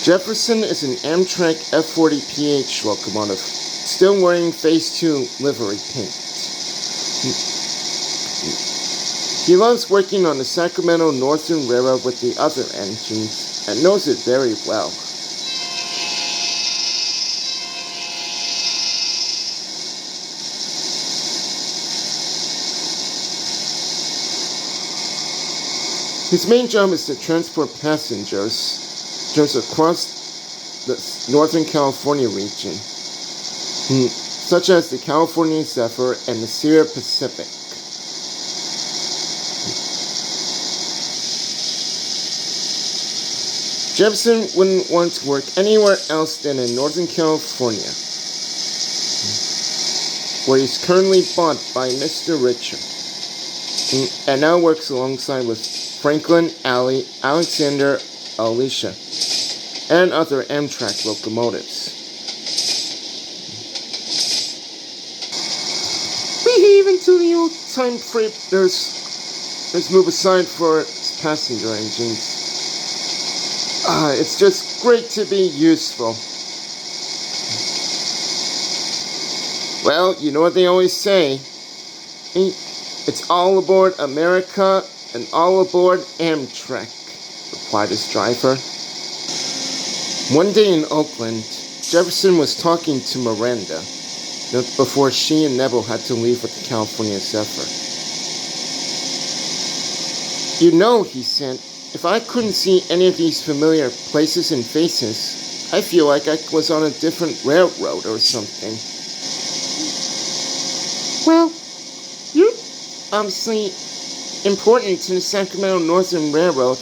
Jefferson is an Amtrak F40PH locomotive, still wearing Phase 2 livery paint. He loves working on the Sacramento Northern Railroad with the other engines and knows it very well. His main job is to transport passengers across the Northern California region, such as the California Zephyr and the Sierra Pacific. Jefferson wouldn't want to work anywhere else than in Northern California, where he's currently bought by Mr. Richard, and now works alongside with Franklin, Allie, Alexander, Alicia, and other Amtrak locomotives. We heave into the old-time freight. There's move aside for passenger engines. It's just great to be useful. Well, you know what they always say. It's all aboard America and all aboard Amtrak, replied his driver. One day in Oakland, Jefferson was talking to Miranda before she and Neville had to leave with the California Zephyr. You know, he said, if I couldn't see any of these familiar places and faces, I feel like I was on a different railroad or something. Well, you're obviously important to the Sacramento Northern Railroad.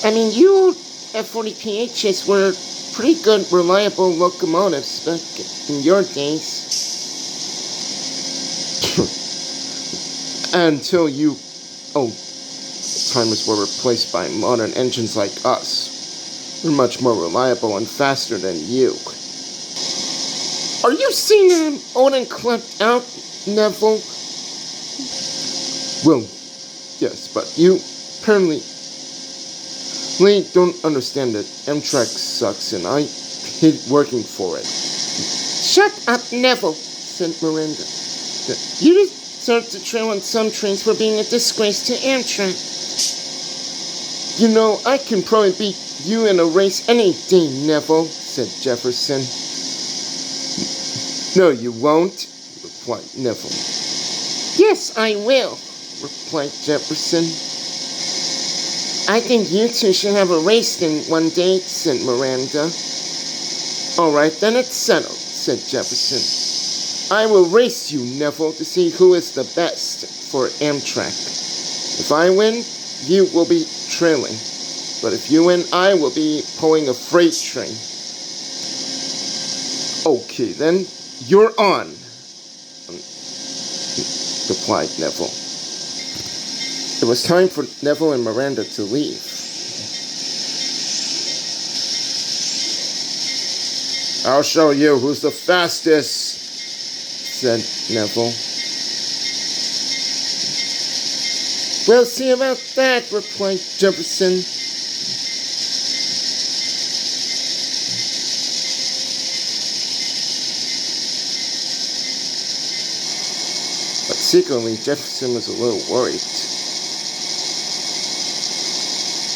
I mean, you F40PHs were pretty good, reliable locomotives back in your days. Until you timers were replaced by modern engines like us. We're much more reliable and faster than you. Are you seeing them old and clapped out, Neville? Well, yes, but you apparently don't understand that Amtrak sucks and I hate working for it. Shut up, Neville, said Miranda. You deserve to trail on some trains for being a disgrace to Amtrak. You know, I can probably beat you in a race any day, Neville, said Jefferson. No, you won't, replied Neville. Yes, I will, replied Jefferson. I think you two should have a race then one day, said Miranda. All right, then it's settled, said Jefferson. I will race you, Neville, to see who is the best for Amtrak. If I win, you will be trailing. But if you win, I will be pulling a freight train. Okay, then, you're on, replied Neville. It was time for Neville and Miranda to leave. I'll show you who's the fastest, said Neville. We'll see about that, replied Jefferson. But secretly, Jefferson was a little worried.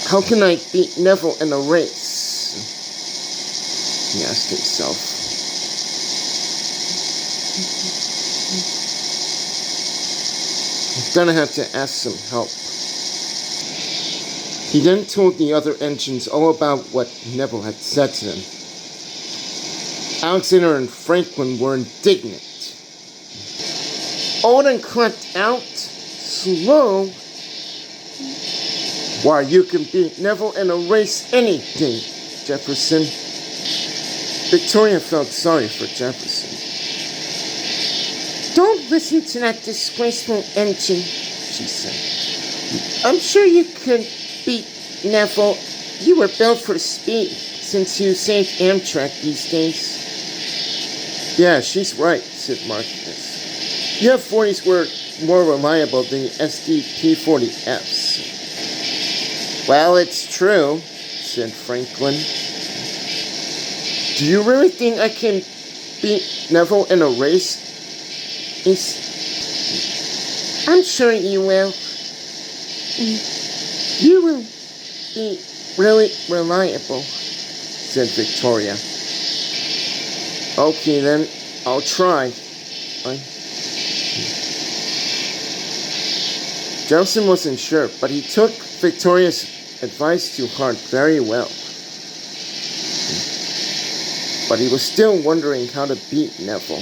How can I beat Neville in a race? He asked himself. I'm gonna have to ask some help. He then told the other engines all about what Neville had said to them. Alexander and Franklin were indignant. Old and clapped out? Slow? Why, you can beat Neville in a race any day, Jefferson. Victoria felt sorry for Jefferson. Don't listen to that disgraceful engine, she said. I'm sure you could beat Neville. You were built for speed since you saved Amtrak these days. Yeah, she's right, said Marcus. The F40s were more reliable than the SDP-40Fs. Well, it's true, said Franklin. Do you really think I can beat Neville in a race? I'm sure you will. You will be really reliable, said Victoria. Okay then, I'll try. Jefferson wasn't sure, but he took Victoria's advice to heart very well. But he was still wondering how to beat Neville.